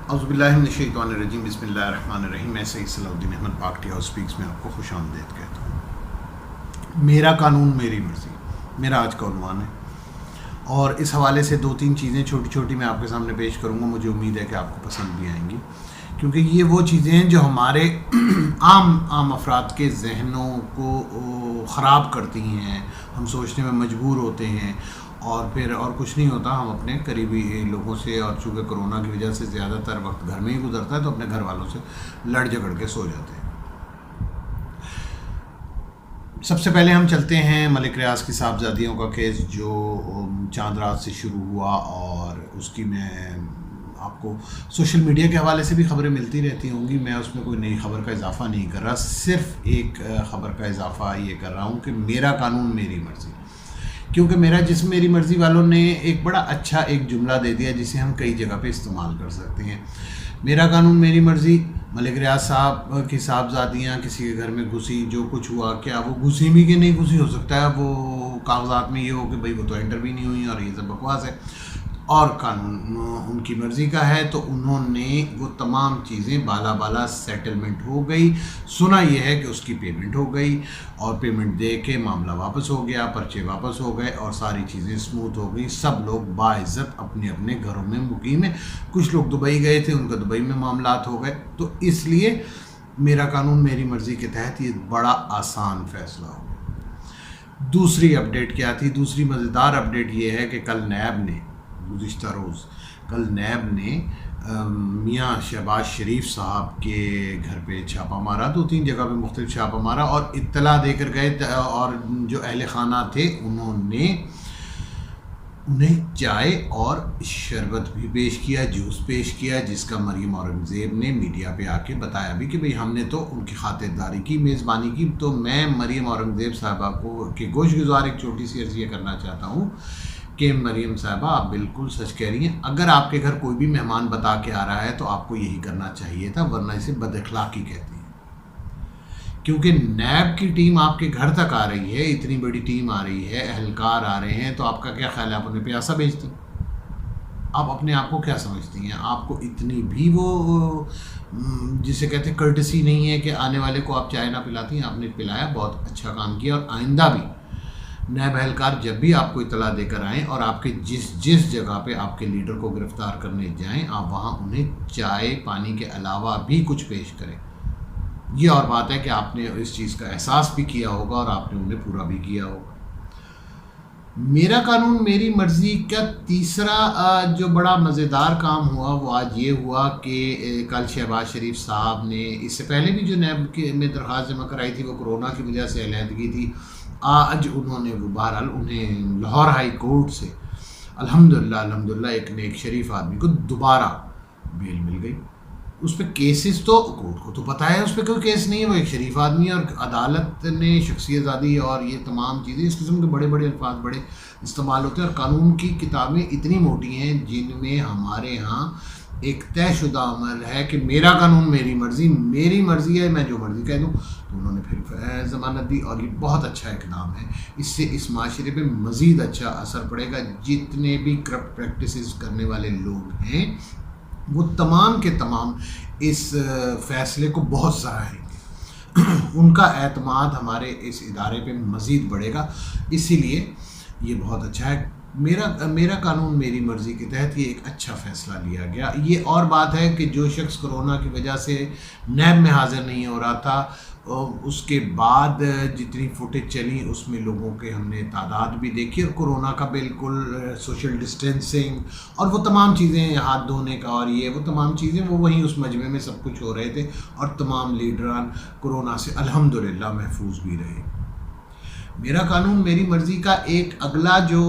اعوذ باللہ من الشیطان الرجیم، بسم اللہ الرحمن الرحیم۔ میں سید صلاح الدین احمد پاکٹی ہاؤس اسپیکس میں آپ کو خوش آمدید کہتا ہوں۔ میرا قانون میری مرضی میرا آج کا عنوان ہے، اور اس حوالے سے دو تین چیزیں چھوٹی چھوٹی میں آپ کے سامنے پیش کروں گا۔ مجھے امید ہے کہ آپ کو پسند بھی آئیں گی، کیونکہ یہ وہ چیزیں ہیں جو ہمارے عام افراد کے ذہنوں کو خراب کرتی ہیں۔ ہم سوچنے میں مجبور ہوتے ہیں اور پھر اور کچھ نہیں ہوتا، ہم اپنے قریبی لوگوں سے، اور چونکہ کرونا کی وجہ سے زیادہ تر وقت گھر میں ہی گزرتا ہے، تو اپنے گھر والوں سے لڑ جھگڑ کے سو جاتے ہیں۔ سب سے پہلے ہم چلتے ہیں ملک ریاض کی صاحبزادیوں کا کیس، جو چاند رات سے شروع ہوا، اور اس کی میں آپ کو سوشل میڈیا کے حوالے سے بھی خبریں ملتی رہتی ہوں گی۔ میں اس میں کوئی نئی خبر کا اضافہ نہیں کر رہا، صرف ایک خبر کا اضافہ یہ کر رہا ہوں کہ میرا قانون میری مرضی، کیونکہ میرا جسم میری مرضی والوں نے ایک بڑا اچھا ایک جملہ دے دیا جسے ہم کئی جگہ پہ استعمال کر سکتے ہیں۔ میرا قانون میری مرضی، ملک ریاض صاحب کی صاحبزادیاں کسی کے گھر میں گھسی، جو کچھ ہوا، کیا وہ گھسی بھی کہ نہیں گھسی؟ ہو سکتا ہے وہ کاغذات میں یہ ہو کہ بھئی وہ تو انٹر بھی نہیں ہوئی اور یہ سب بکواس ہے، اور قانون ان کی مرضی کا ہے، تو انہوں نے وہ تمام چیزیں بالا سیٹلمنٹ ہو گئی۔ سنا یہ ہے کہ اس کی پیمنٹ ہو گئی، اور پیمنٹ دے کے معاملہ واپس ہو گیا، پرچے واپس ہو گئے، اور ساری چیزیں سموتھ ہو گئی۔ سب لوگ باعزت اپنے اپنے گھروں میں مقیم ہیں۔ کچھ لوگ دبئی گئے تھے، ان کا دبئی میں معاملات ہو گئے، تو اس لیے میرا قانون میری مرضی کے تحت یہ بڑا آسان فیصلہ ہو گیا۔ دوسری اپڈیٹ کیا تھی؟ دوسری مزیدار اپڈیٹ یہ ہے کہ کل نیب نے میاں شہباز شریف صاحب کے گھر پہ چھاپہ مارا، دو تین جگہ پہ مختلف چھاپہ مارا، اور اطلاع دے کر گئے، اور جو اہل خانہ تھے انہیں چائے اور شربت بھی پیش کیا، جوس پیش کیا، جس کا مریم اورنگزیب نے میڈیا پہ آ کے بتایا بھی کہ بھئی ہم نے تو ان کی خاطرداری کی، میزبانی کی۔ تو میں مریم اورنگزیب صاحبہ کو کہ گوش گزار ایک چھوٹی سی عرض یہ کرنا چاہتا ہوں کہ مریم صاحبہ، آپ بالکل سچ کہہ رہی ہیں۔ اگر آپ کے گھر کوئی بھی مہمان بتا کے آ رہا ہے تو آپ کو یہی کرنا چاہیے تھا، ورنہ اسے بد اخلاقی کہتے ہیں، کیونکہ نیب کی ٹیم آپ کے گھر تک آ رہی ہے، اتنی بڑی ٹیم آ رہی ہے، اہلکار آ رہے ہیں، تو آپ کا کیا خیال ہے؟ آپ انہیں پیاسا بھیجتے ہیں؟ آپ اپنے آپ کو کیا سمجھتی ہیں؟ آپ کو اتنی بھی وہ جسے کہتے ہیں کرٹسی نہیں ہے کہ آنے والے کو آپ چائے نہ پلاتی ہیں؟ آپ نے پلایا، بہت اچھا کام کیا، اور آئندہ بھی نیب اہلکار جب بھی آپ کو اطلاع دے کر آئیں، اور آپ کے جس جگہ پہ آپ کے لیڈر کو گرفتار کرنے جائیں، آپ وہاں انہیں چائے پانی کے علاوہ بھی کچھ پیش کریں۔ یہ اور بات ہے کہ آپ نے اس چیز کا احساس بھی کیا ہوگا، اور آپ نے انہیں پورا بھی کیا ہوگا۔ میرا قانون میری مرضی کا تیسرا جو بڑا مزیدار کام ہوا، وہ آج یہ ہوا کہ کل شہباز شریف صاحب نے، اس سے پہلے بھی جو نیب میں درخواست جمع کرائی تھی وہ کرونا کی وجہ سے علیحدگی تھی، آج انہوں نے وہ بہرحال انہیں لاہور ہائی کورٹ سے الحمدللہ ایک نیک شریف آدمی کو دوبارہ بیل مل گئی۔ اس پہ کیسز تو کورٹ کو تو پتہ ہے، اس پہ کوئی کیس نہیں ہے، وہ ایک شریف آدمی ہے، اور عدالت نے شخصی آزادی اور یہ تمام چیزیں، اس قسم کے بڑے الفاظ بڑے استعمال ہوتے ہیں، اور قانون کی کتابیں اتنی موٹی ہیں جن میں ہمارے ہاں ایک طے شدہ عمل ہے کہ میرا قانون میری مرضی ہے، میں جو مرضی کہہ دوں۔ تو انہوں نے پھر ضمانت دی، اور یہ بہت اچھا اقدام ہے۔ اس سے اس معاشرے پہ مزید اچھا اثر پڑے گا۔ جتنے بھی کرپٹ پریکٹسز کرنے والے لوگ ہیں وہ تمام کے تمام اس فیصلے کو بہت سراہیں گے، ان کا اعتماد ہمارے اس ادارے پہ مزید بڑھے گا، اسی لیے یہ بہت اچھا ہے۔ میرا قانون میری مرضی کے تحت یہ ایک اچھا فیصلہ لیا گیا۔ یہ اور بات ہے کہ جو شخص کرونا کی وجہ سے نیب میں حاضر نہیں ہو رہا تھا، اس کے بعد جتنی فوٹیج چلی اس میں لوگوں کے ہم نے تعداد بھی دیکھی، اور کرونا کا بالکل سوشل ڈسٹینسنگ اور وہ تمام چیزیں، ہاتھ دھونے کا اور یہ وہ تمام چیزیں، وہ وہیں اس مجمع میں سب کچھ ہو رہے تھے، اور تمام لیڈران کرونا سے الحمدللہ محفوظ بھی رہے۔ میرا قانون میری مرضی کا ایک اگلا جو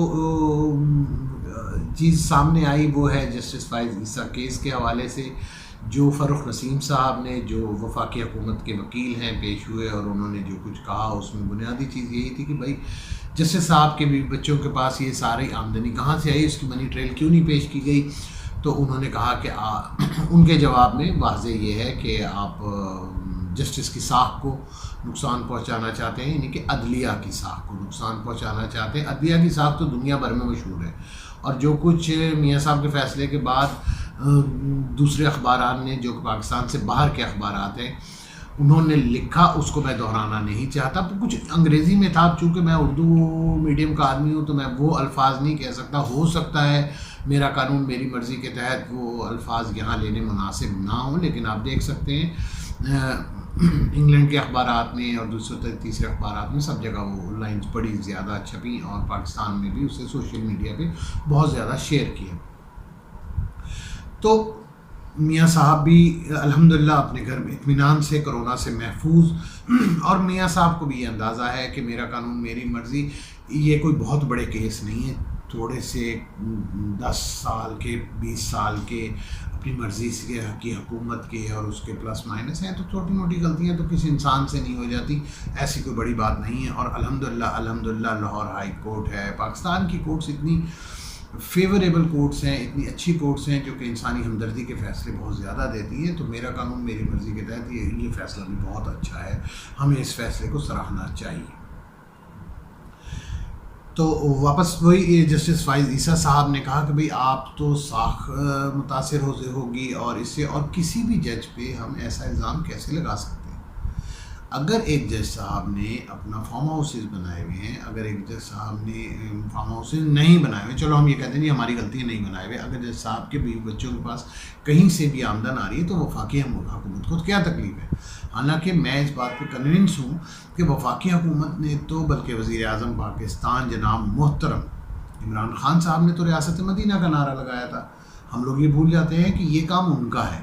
چیز سامنے آئی وہ ہے جسٹس فائز عیسیٰ کیس کے حوالے سے، جو فروخ نسیم صاحب نے، جو وفاقی حکومت کے وکیل ہیں، پیش ہوئے، اور انہوں نے جو کچھ کہا اس میں بنیادی چیز یہی تھی کہ بھائی جسٹس صاحب کے بھی بچوں کے پاس یہ ساری آمدنی کہاں سے آئی، اس کی منی ٹریل کیوں نہیں پیش کی گئی؟ تو انہوں نے کہا کہ ان کے جواب میں واضح یہ ہے کہ آپ جسٹس کی ساکھ کو نقصان پہنچانا چاہتے ہیں، یعنی کہ عدلیہ کی ساکھ کو نقصان پہنچانا چاہتے ہیں۔ عدلیہ کی ساکھ تو دنیا بھر میں مشہور ہے، اور جو کچھ میاں صاحب کے فیصلے کے بعد دوسرے اخبارات نے جو کہ پاکستان سے باہر کے اخبارات ہیں انہوں نے لکھا، اس کو میں دہرانا نہیں چاہتا. کچھ انگریزی میں تھا، چونکہ میں اردو میڈیم کا آدمی ہوں تو میں وہ الفاظ نہیں کہہ سکتا. ہو سکتا ہے میرا قانون میری مرضی کے تحت وہ الفاظ یہاں لینے مناسب نہ ہوں، لیکن آپ دیکھ سکتے ہیں انگلینڈ کے اخبارات میں اور دوسرے تیسرے اخبارات میں سب جگہ وہ لائنز بڑی زیادہ چھپی، اور پاکستان میں بھی اسے سوشل میڈیا پہ بہت زیادہ شیئر کیا. تو میاں صاحب بھی الحمدللہ اپنے گھر میں اطمینان سے کرونا سے محفوظ، اور میاں صاحب کو بھی یہ اندازہ ہے کہ میرا قانون میری مرضی یہ کوئی بہت بڑے کیس نہیں ہے. تھوڑے سے 10 سال کے 20 سال کے اپنی مرضی سے کی حکومت کے اور اس کے پلس مائنس ہیں، تو چھوٹی موٹی غلطیاں تو کسی انسان سے نہیں ہو جاتی، ایسی کوئی بڑی بات نہیں ہے. اور الحمدللہ لاہور ہائی کورٹ ہے. پاکستان کی کورٹس اتنی فیوریبل کورٹس ہیں، اتنی اچھی کورٹس ہیں جو کہ انسانی ہمدردی کے فیصلے بہت زیادہ دیتی ہیں. تو میرا قانون میری مرضی کے تحت یہ فیصلہ بھی بہت اچھا ہے، ہمیں اس فیصلے کو سراہنا چاہیے. تو واپس وہی جسٹس فائز عیسیٰ صاحب نے کہا کہ بھئی آپ تو متاثر ہوگی، اور اس سے اور کسی بھی جج پہ ہم ایسا الزام کیسے لگا سکتے ہیں؟ اگر ایک جج صاحب نے اپنا فارم ہاؤسز بنائے ہوئے ہیں، اگر ایک جج صاحب نے فارم ہاؤسز نہیں بنائے ہوئے، چلو ہم یہ کہتے ہیں نہیں ہماری غلطی نہیں بنائے ہوئے، اگر جج صاحب کے بیوی بچوں کے پاس کہیں سے بھی آمدن آ رہی ہے تو وفاقی حکومت کو کیا تکلیف ہے؟ حالانکہ میں اس بات پہ کنونس ہوں کہ وفاقی حکومت نے تو، بلکہ وزیر اعظم پاکستان جناب محترم عمران خان صاحب نے تو ریاست مدینہ کا نعرہ لگایا تھا. ہم لوگ یہ بھول جاتے ہیں کہ یہ کام ان کا ہے،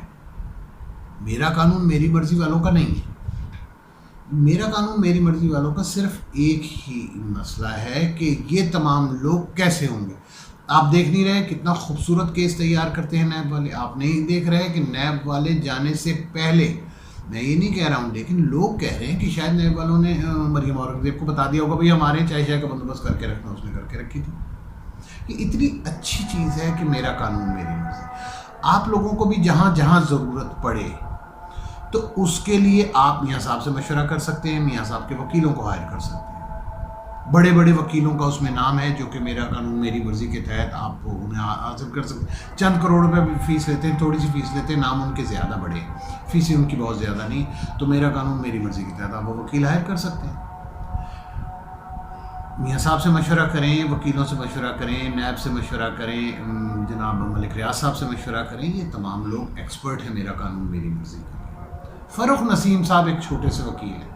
میرا قانون میری مرضی والوں کا نہیں ہے. میرا قانون میری مرضی والوں کا صرف ایک ہی مسئلہ ہے کہ یہ تمام لوگ کیسے ہوں گے. آپ دیکھ نہیں رہے کتنا خوبصورت کیس تیار کرتے ہیں نیب والے؟ آپ نہیں دیکھ رہے کہ نیب والے جانے سے پہلے، میں یہ نہیں کہہ رہا ہوں لیکن لوگ کہہ رہے ہیں کہ شاید نیب والوں نے مریم اورنگزیب کو بتا دیا ہوگا بھئی ہمارے چائے شائے کا بندوبست کر کے رکھنا، اس نے کر کے رکھی تھی. یہ اتنی اچھی چیز ہے کہ میرا قانون میری مرضی. آپ لوگوں کو بھی جہاں جہاں ضرورت پڑے تو اس کے لیے آپ میاں صاحب سے مشورہ کر سکتے ہیں، میاں صاحب کے وکیلوں کو ہائر کر سکتے ہیں. بڑے بڑے وکیلوں کا اس میں نام ہے جو کہ میرا قانون میری مرضی کے تحت آپ انہیں حاصل کر سکتے ہیں. چند کروڑ روپے بھی فیس لیتے ہیں، تھوڑی سی فیس لیتے ہیں، نام ان کے زیادہ بڑے ہیں، فیسیں ان کی بہت زیادہ نہیں. تو میرا قانون میری مرضی کے تحت آپ وہ وکیل ہائر کر سکتے ہیں. میاں صاحب سے مشورہ کریں، وکیلوں سے مشورہ کریں، نیب سے مشورہ کریں، جناب ملک ریاض صاحب سے مشورہ کریں. یہ تمام لوگ ایکسپرٹ ہیں میرا قانون میری مرضی کا. فروخ نسیم صاحب ایک چھوٹے سے وکیل ہیں،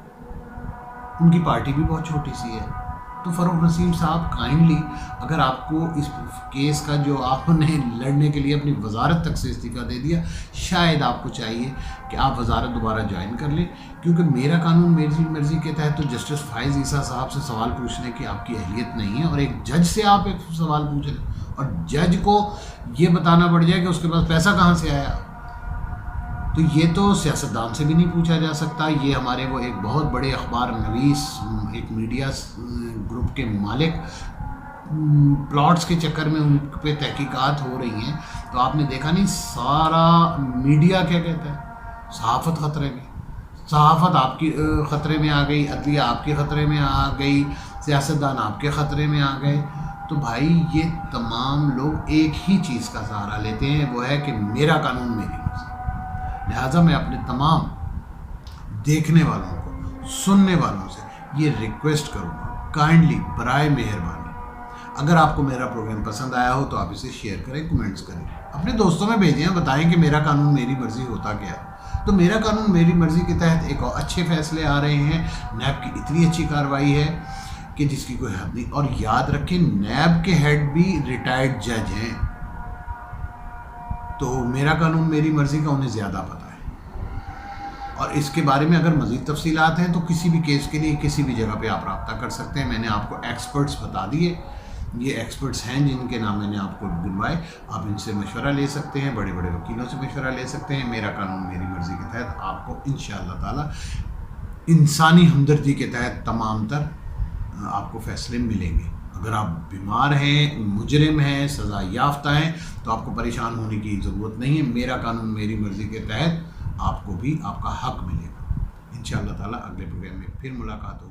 ان کی پارٹی بھی بہت چھوٹی سی ہے. تو فروخ نسیم صاحب کائنڈلی اگر آپ کو اس کیس کا جو آپ نے لڑنے کے لیے اپنی وزارت تک سے استعفیٰ دے دیا، شاید آپ کو چاہیے کہ آپ وزارت دوبارہ جوائن کر لیں، کیونکہ میرا قانون میری مرضی کے تحت تو جسٹس فائز عیسیٰ صاحب سے سوال پوچھنے کی آپ کی اہلیت نہیں ہے، اور ایک جج سے آپ ایک سوال پوچھ رہے ہیں اور جج کو یہ بتانا پڑ جائے کہ اس کے پاس پیسہ کہاں سے آیا. تو یہ تو سیاستدان سے بھی نہیں پوچھا جا سکتا. یہ ہمارے وہ ایک بہت بڑے اخبار نویس، ایک میڈیا گروپ کے مالک، پلاٹس کے چکر میں ان پہ تحقیقات ہو رہی ہیں. تو آپ نے دیکھا نہیں سارا میڈیا کیا کہتا ہے؟ صحافت خطرے میں، صحافت آپ کی خطرے میں آ گئی، عدلیہ آپ کے خطرے میں آ گئی، سیاستدان آپ کے خطرے میں آ گئے. تو بھائی یہ تمام لوگ ایک ہی چیز کا سہارا لیتے ہیں، وہ ہے کہ میرا قانون میری مرضی. لہٰذا میں اپنے تمام دیکھنے والوں کو، سننے والوں سے یہ ریکویسٹ کروں گا، کائنڈلی برائے مہربانی اگر آپ کو میرا پروگرام پسند آیا ہو تو آپ اسے شیئر کریں، کمنٹس کریں، اپنے دوستوں میں بھیجیں، بتائیں کہ میرا قانون میری مرضی ہوتا کیا ہے. تو میرا قانون میری مرضی کے تحت ایک اور اچھے فیصلے آ رہے ہیں. نیب کی اتنی اچھی کارروائی ہے کہ جس کی کوئی حد نہیں. اور یاد رکھیں نیب کے ہیڈ بھی ریٹائرڈ جج ہیں، تو میرا قانون میری مرضی کا انہیں زیادہ پتہ ہے. اور اس کے بارے میں اگر مزید تفصیلات ہیں تو کسی بھی کیس کے لیے کسی بھی جگہ پہ آپ رابطہ کر سکتے ہیں. میں نے آپ کو ایکسپرٹس بتا دیے، یہ ایکسپرٹس ہیں جن کے نام میں نے آپ کو دلوائے. آپ ان سے مشورہ لے سکتے ہیں، بڑے بڑے وکیلوں سے مشورہ لے سکتے ہیں. میرا قانون میری مرضی کے تحت آپ کو انشاءاللہ تعالی انسانی ہمدردی کے تحت تمام تر آپ کو فیصلے ملیں گے. اگر آپ بیمار ہیں، مجرم ہیں، سزا یافتہ ہیں تو آپ کو پریشان ہونے کی ضرورت نہیں ہے. میرا قانون میری مرضی کے تحت آپ کو بھی آپ کا حق ملے گا. انشاءاللہ تعالی اگلے پروگرام میں پھر ملاقات ہوگی.